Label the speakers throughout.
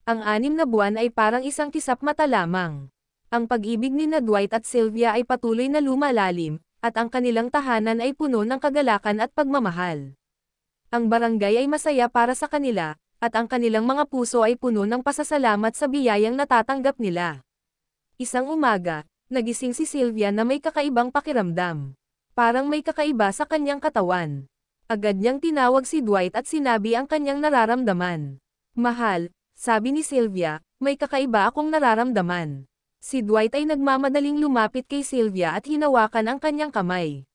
Speaker 1: Ang 6 na buwan ay parang isang kisap mata lamang. Ang pag-ibig ni na Dwight at Sylvia ay patuloy na lumalalim, at ang kanilang tahanan ay puno ng kagalakan at pagmamahal. Ang barangay ay masaya para sa kanila, at ang kanilang mga puso ay puno ng pasasalamat sa biyayang natatanggap nila. Isang umaga, nagising si Sylvia na may kakaibang pakiramdam. Parang may kakaiba sa kanyang katawan. Agad niyang tinawag si Dwight at sinabi ang kanyang nararamdaman. Mahal, sabi ni Sylvia, may kakaiba akong nararamdaman. Si Dwight ay nagmamadaling lumapit kay Sylvia at hinawakan ang kanyang kamay.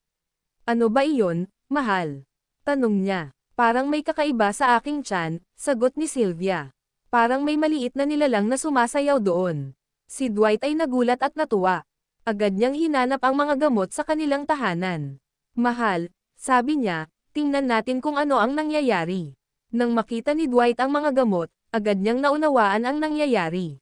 Speaker 1: Ano ba iyon, mahal? Tanong niya. Parang may kakaiba sa aking tiyan, sagot ni Sylvia. Parang may maliit na nilalang na sumasayaw doon. Si Dwight ay nagulat at natuwa. Agad niyang hinanap ang mga gamot sa kanilang tahanan. Mahal, sabi niya, tingnan natin kung ano ang nangyayari. Nang makita ni Dwight ang mga gamot, agad niyang naunawaan ang nangyayari.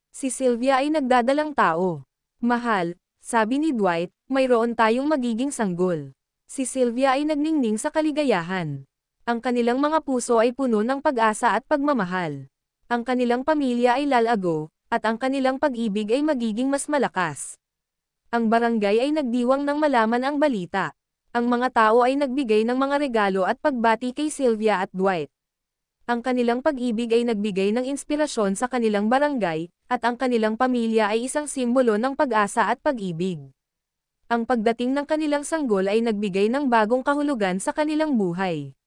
Speaker 1: Si Sylvia ay nagdadalang tao. Mahal, sabi ni Dwight, mayroon tayong magiging sanggol. Si Sylvia ay nagningning sa kaligayahan. Ang kanilang mga puso ay puno ng pag-asa at pagmamahal. Ang kanilang pamilya ay lalago, at ang kanilang pag-ibig ay magiging mas malakas. Ang barangay ay nagdiwang nang malaman ang balita. Ang mga tao ay nagbigay ng mga regalo at pagbati kay Sylvia at Dwight. Ang kanilang pag-ibig ay nagbigay ng inspirasyon sa kanilang barangay, at ang kanilang pamilya ay isang simbolo ng pag-asa at pag-ibig. Ang pagdating ng kanilang sanggol ay nagbigay ng bagong kahulugan sa kanilang buhay.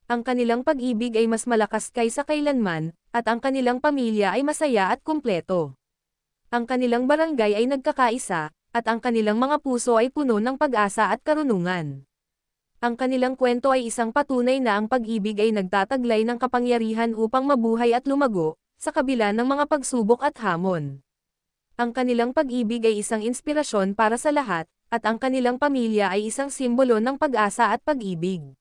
Speaker 1: Ang kanilang pag-ibig ay mas malakas kaysa kailanman, at ang kanilang pamilya ay masaya at kumpleto. Ang kanilang barangay ay nagkakaisa, at ang kanilang mga puso ay puno ng pag-asa at karunungan. Ang kanilang kwento ay isang patunay na ang pag-ibig ay nagtataglay ng kapangyarihan upang mabuhay at lumago, sa kabila ng mga pagsubok at hamon. Ang kanilang pag-ibig ay isang inspirasyon para sa lahat, at ang kanilang pamilya ay isang simbolo ng pag-asa at pag-ibig.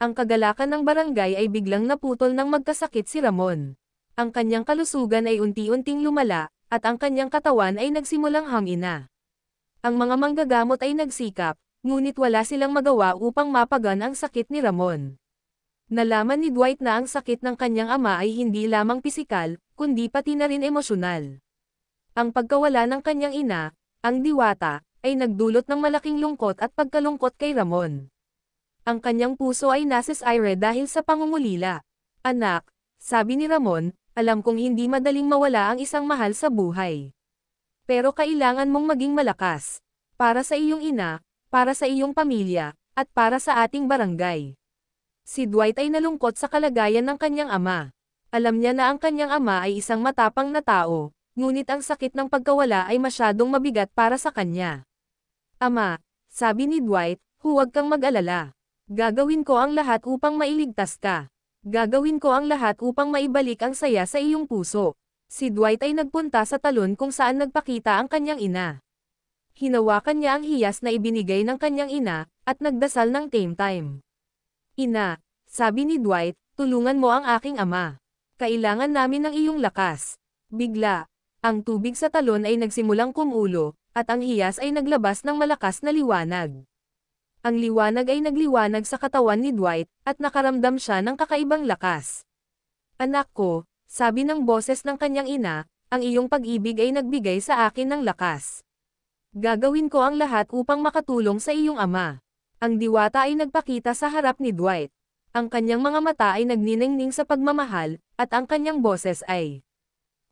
Speaker 1: Ang kagalakan ng barangay ay biglang naputol nang magkasakit si Ramon. Ang kanyang kalusugan ay unti-unting lumala, at ang kanyang katawan ay nagsimulang hamina. Ang mga manggagamot ay nagsikap, ngunit wala silang magawa upang mapagan ang sakit ni Ramon. Nalaman ni Dwight na ang sakit ng kanyang ama ay hindi lamang pisikal, kundi pati na rin emosyonal. Ang pagkawala ng kanyang ina, ang Diwata, ay nagdulot ng malaking lungkot at pagkalungkot kay Ramon. Ang kanyang puso ay nasisire dahil sa pangungulila. Anak, sabi ni Ramon, alam kong hindi madaling mawala ang isang mahal sa buhay. Pero kailangan mong maging malakas. Para sa iyong ina, para sa iyong pamilya, at para sa ating barangay. Si Dwight ay nalungkot sa kalagayan ng kanyang ama. Alam niya na ang kanyang ama ay isang matapang na tao, ngunit ang sakit ng pagkawala ay masyadong mabigat para sa kanya. Ama, sabi ni Dwight, huwag kang mag-alala. Gagawin ko ang lahat upang mailigtas ka. Gagawin ko ang lahat upang maibalik ang saya sa iyong puso. Si Dwight ay nagpunta sa talon kung saan nagpakita ang kanyang ina. Hinawakan niya ang hiyas na ibinigay ng kanyang ina, at nagdasal ng tame time. Ina, sabi ni Dwight, tulungan mo ang aking ama. Kailangan namin ng iyong lakas. Bigla, ang tubig sa talon ay nagsimulang kumulo, at ang hiyas ay naglabas ng malakas na liwanag. Ang liwanag ay nagliwanag sa katawan ni Dwight, at nakaramdam siya ng kakaibang lakas. Anak ko, sabi ng boses ng kanyang ina, ang iyong pag-ibig ay nagbigay sa akin ng lakas. Gagawin ko ang lahat upang makatulong sa iyong ama. Ang Diwata ay nagpakita sa harap ni Dwight. Ang kanyang mga mata ay nagniningning sa pagmamahal, at ang kanyang boses ay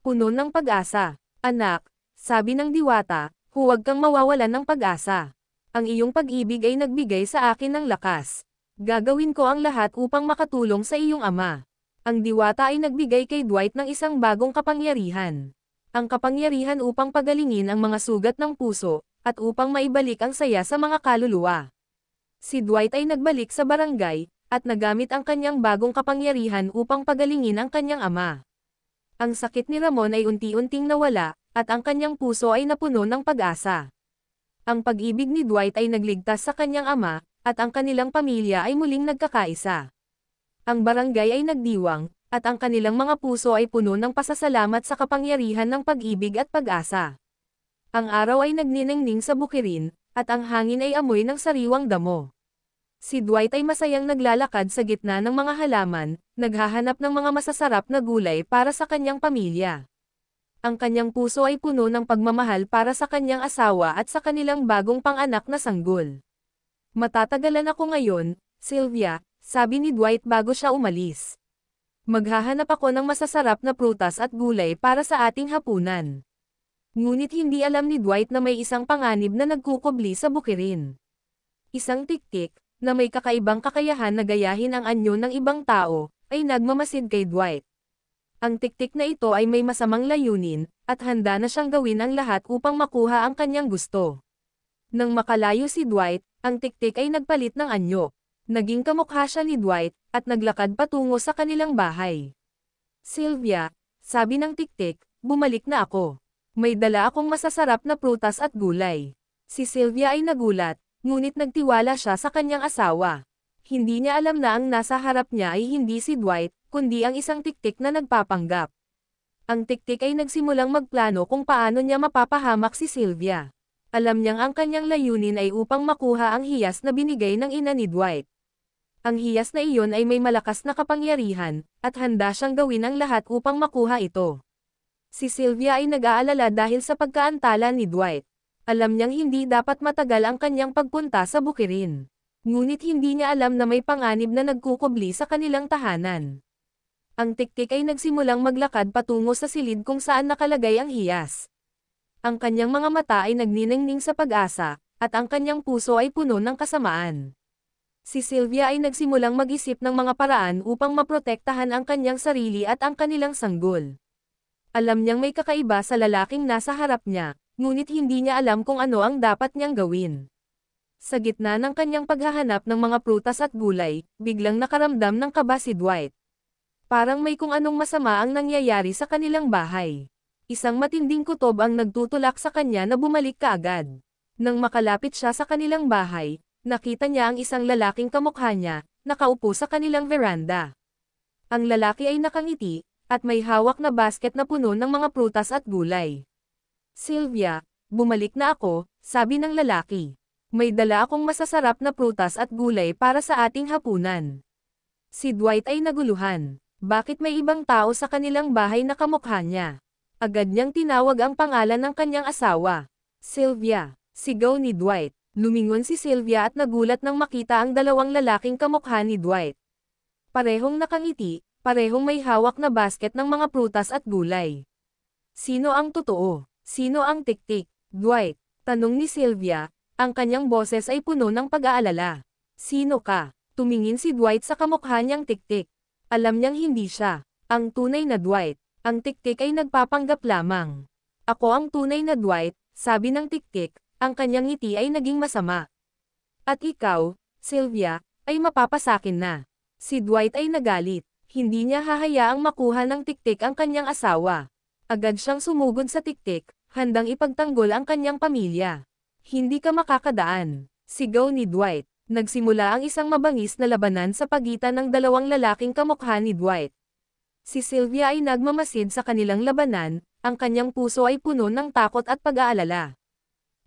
Speaker 1: puno ng pag-asa. Anak, sabi ng Diwata, huwag kang mawawalan ng pag-asa. Ang iyong pag-ibig ay nagbigay sa akin ng lakas. Gagawin ko ang lahat upang makatulong sa iyong ama. Ang Diwata ay nagbigay kay Dwight ng isang bagong kapangyarihan. Ang kapangyarihan upang pagalingin ang mga sugat ng puso, at upang maibalik ang saya sa mga kaluluwa. Si Dwight ay nagbalik sa barangay, at nagamit ang kanyang bagong kapangyarihan upang pagalingin ang kanyang ama. Ang sakit ni Ramon ay unti-unting nawala, at ang kanyang puso ay napuno ng pag-asa. Ang pag-ibig ni Dwight ay nagligtas sa kanyang ama, at ang kanilang pamilya ay muling nagkakaisa. Ang barangay ay nagdiwang, at ang kanilang mga puso ay puno ng pasasalamat sa kapangyarihan ng pag-ibig at pag-asa. Ang araw ay nagniningning sa bukirin, at ang hangin ay amoy ng sariwang damo. Si Dwight ay masayang naglalakad sa gitna ng mga halaman, naghahanap ng mga masasarap na gulay para sa kanyang pamilya. Ang kanyang puso ay puno ng pagmamahal para sa kanyang asawa at sa kanilang bagong pang-anak na sanggol. Matatagalan ako ngayon, Sylvia, sabi ni Dwight bago siya umalis. Maghahanap ako ng masasarap na prutas at gulay para sa ating hapunan. Ngunit hindi alam ni Dwight na may isang panganib na nagkukubli sa bukirin. Isang tiktik, na may kakaibang kakayahan na gayahin ang anyo ng ibang tao, ay nagmamasid kay Dwight. Ang tiktik na ito ay may masamang layunin, at handa na siyang gawin ang lahat upang makuha ang kanyang gusto. Nang makalayo si Dwight, ang tiktik ay nagpalit ng anyo. Naging kamukha siya ni Dwight, at naglakad patungo sa kanilang bahay. Sylvia, sabi ng tiktik, bumalik na ako. May dala akong masasarap na prutas at gulay. Si Sylvia ay nagulat, ngunit nagtiwala siya sa kanyang asawa. Hindi niya alam na ang nasa harap niya ay hindi si Dwight, kundi ang isang tiktik na nagpapanggap. Ang tiktik ay nagsimulang magplano kung paano niya mapapahamak si Sylvia. Alam niyang ang kanyang layunin ay upang makuha ang hiyas na binigay ng ina ni Dwight. Ang hiyas na iyon ay may malakas na kapangyarihan, at handa siyang gawin ang lahat upang makuha ito. Si Sylvia ay nag-aalala dahil sa pagkaantala ni Dwight. Alam niyang hindi dapat matagal ang kanyang pagpunta sa bukirin. Ngunit hindi niya alam na may panganib na nagkukubli sa kanilang tahanan. Ang tiktik ay nagsimulang maglakad patungo sa silid kung saan nakalagay ang hiyas. Ang kanyang mga mata ay nagniningning sa pag-asa, at ang kanyang puso ay puno ng kasamaan. Si Sylvia ay nagsimulang mag-isip ng mga paraan upang maprotektahan ang kanyang sarili at ang kanilang sanggol. Alam niyang may kakaiba sa lalaking nasa harap niya, ngunit hindi niya alam kung ano ang dapat niyang gawin. Sa gitna ng kanyang paghahanap ng mga prutas at gulay, biglang nakaramdam ng kaba si Dwight. Parang may kung anong masama ang nangyayari sa kanilang bahay. Isang matinding kutob ang nagtutulak sa kanya na bumalik kaagad. Nang makalapit siya sa kanilang bahay, nakita niya ang isang lalaking kamukha niya, nakaupo sa kanilang veranda. Ang lalaki ay nakangiti, at may hawak na basket na puno ng mga prutas at gulay. Sylvia, bumalik na ako, sabi ng lalaki. May dala akong masasarap na prutas at gulay para sa ating hapunan. Si Dwight ay naguluhan. Bakit may ibang tao sa kanilang bahay na kamukha niya? Agad niyang tinawag ang pangalan ng kanyang asawa. Sylvia, sigaw ni Dwight. Lumingon si Sylvia at nagulat nang makita ang dalawang lalaking kamukha ni Dwight. Parehong nakangiti, parehong may hawak na basket ng mga prutas at gulay. Sino ang totoo? Sino ang tiktik? Dwight, tanong ni Sylvia, ang kanyang boses ay puno ng pag-aalala. Sino ka? Tumingin si Dwight sa kamukha niyang tiktik. Alam niyang hindi siya ang tunay na Dwight. Ang tiktik ay nagpapanggap lamang. Ako ang tunay na Dwight, sabi ng tiktik, ang kanyang ngiti ay naging masama. At ikaw, Sylvia, ay mapapasakin na. Si Dwight ay nagalit. Hindi niya hahayaang makuha ng tiktik ang kanyang asawa. Agad siyang sumugod sa tiktik, handang ipagtanggol ang kanyang pamilya. Hindi ka makakadaan, sigaw ni Dwight. Nagsimula ang isang mabangis na labanan sa pagitan ng dalawang lalaking kamukha ni Dwight. Si Sylvia ay nagmamasid sa kanilang labanan, ang kanyang puso ay puno ng takot at pag-aalala.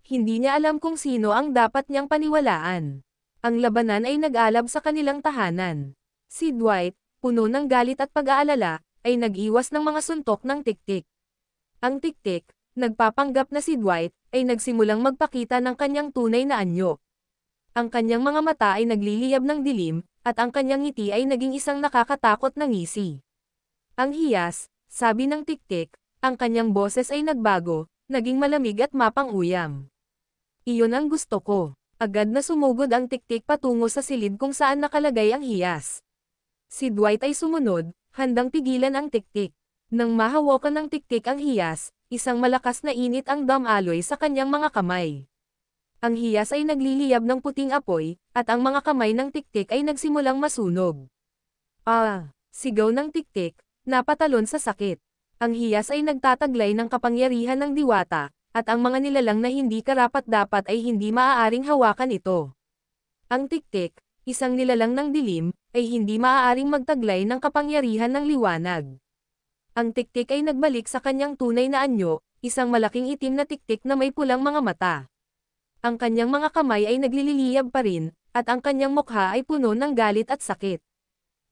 Speaker 1: Hindi niya alam kung sino ang dapat niyang paniwalaan. Ang labanan ay nag-alab sa kanilang tahanan. Si Dwight, puno ng galit at pag-aalala, ay nag-iwas ng mga suntok ng tiktik. Ang tiktik, nagpapanggap na si Dwight, ay nagsimulang magpakita ng kanyang tunay na anyo. Ang kanyang mga mata ay nagliliyab ng dilim, at ang kanyang ngiti ay naging isang nakakatakot na ngisi. Ang hiyas, sabi ng tiktik, ang kanyang boses ay nagbago, naging malamig at mapang-uyam. Iyon ang gusto ko. Agad na sumugod ang tiktik patungo sa silid kung saan nakalagay ang hiyas. Si Dwight ay sumunod, handang pigilan ang tiktik. Nang mahawakan ng tiktik ang hiyas, isang malakas na init ang damaloy sa kanyang mga kamay. Ang hiyas ay nagliliyab ng puting apoy, at ang mga kamay ng tiktik ay nagsimulang masunog. Ah! Sigaw ng tiktik, napatalon sa sakit. Ang hiyas ay nagtataglay ng kapangyarihan ng diwata, at ang mga nilalang na hindi karapat-dapat ay hindi maaaring hawakan ito. Ang tiktik, isang nilalang ng dilim, ay hindi maaaring magtaglay ng kapangyarihan ng liwanag. Ang tiktik ay nagbalik sa kanyang tunay na anyo, isang malaking itim na tiktik na may pulang mga mata. Ang kanyang mga kamay ay nagliliyab pa rin, at ang kanyang mukha ay puno ng galit at sakit.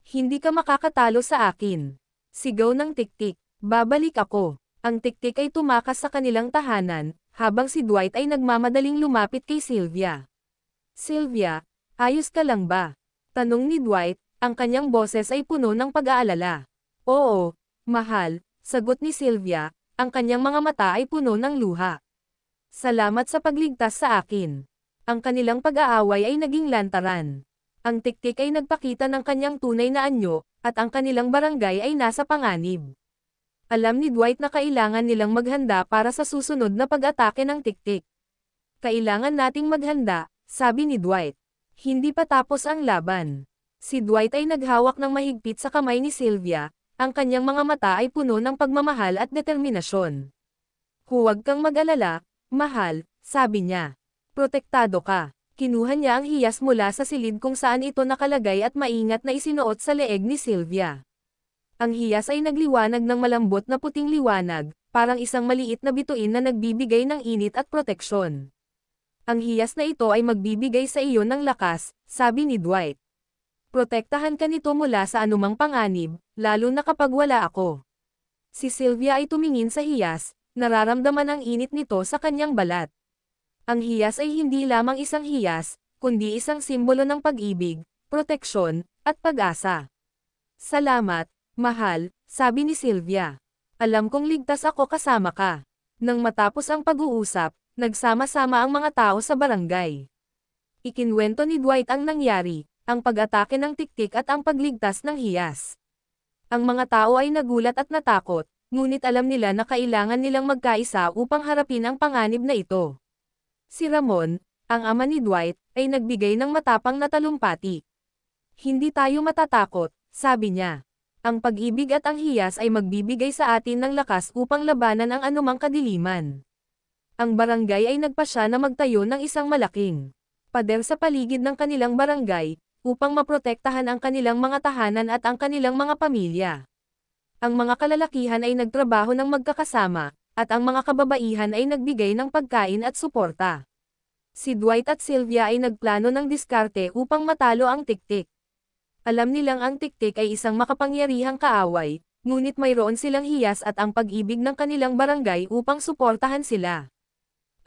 Speaker 1: Hindi ka makakatalo sa akin. Sigaw ng Tiktik. Babalik ako. Ang Tiktik ay tumakas sa kanilang tahanan, habang si Dwight ay nagmamadaling lumapit kay Sylvia. Sylvia, ayos ka lang ba? Tanong ni Dwight, ang kanyang boses ay puno ng pag-aalala. Oo, mahal, sagot ni Sylvia, ang kanyang mga mata ay puno ng luha. Salamat sa pagligtas sa akin. Ang kanilang pag-aaway ay naging lantaran. Ang Tiktik ay nagpakita ng kanyang tunay na anyo, at ang kanilang barangay ay nasa panganib. Alam ni Dwight na kailangan nilang maghanda para sa susunod na pag-atake ng Tiktik. Kailangan nating maghanda, sabi ni Dwight. Hindi pa tapos ang laban. Si Dwight ay naghawak ng mahigpit sa kamay ni Sylvia, ang kanyang mga mata ay puno ng pagmamahal at determinasyon. Huwag kang mag-alala, mahal, sabi niya. Protektado ka. Kinuha niya ang hiyas mula sa silid kung saan ito nakalagay at maingat na isinuot sa leeg ni Sylvia. Ang hiyas ay nagliwanag ng malambot na puting liwanag, parang isang maliit na bituin na nagbibigay ng init at proteksyon. Ang hiyas na ito ay magbibigay sa iyo ng lakas, sabi ni Dwight. Protektahan ka nito mula sa anumang panganib, lalo na kapag wala ako. Si Sylvia ay tumingin sa hiyas, nararamdaman ang init nito sa kanyang balat. Ang hiyas ay hindi lamang isang hiyas, kundi isang simbolo ng pag-ibig, proteksyon, at pag-asa. Salamat, mahal, sabi ni Sylvia. Alam kong ligtas ako kasama ka. Nang matapos ang pag-uusap, nagsama-sama ang mga tao sa barangay. Ikinwento ni Dwight ang nangyari, ang pag-atake ng Tiktik at ang pagligtas ng hiyas. Ang mga tao ay nagulat at natakot, ngunit alam nila na kailangan nilang magkaisa upang harapin ang panganib na ito. Si Ramon, ang ama ni Dwight, ay nagbigay ng matapang na talumpati. Hindi tayo matatakot, sabi niya. Ang pag-ibig at ang hiyas ay magbibigay sa atin ng lakas upang labanan ang anumang kadiliman. Ang barangay ay nagpasya na magtayo ng isang malaking pader sa paligid ng kanilang barangay, upang maprotektahan ang kanilang mga tahanan at ang kanilang mga pamilya. Ang mga kalalakihan ay nagtrabaho ng magkakasama, at ang mga kababaihan ay nagbigay ng pagkain at suporta. Si Dwight at Sylvia ay nagplano ng diskarte upang matalo ang Tiktik. Alam nilang ang Tiktik ay isang makapangyarihang kaaway, ngunit mayroon silang hiyas at ang pag-ibig ng kanilang barangay upang suportahan sila.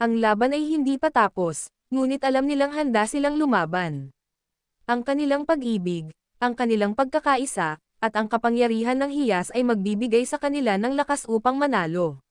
Speaker 1: Ang laban ay hindi pa tapos, ngunit alam nilang handa silang lumaban. Ang kanilang pag-ibig, ang kanilang pagkakaisa, at ang kapangyarihan ng hiyas ay magbibigay sa kanila ng lakas upang manalo.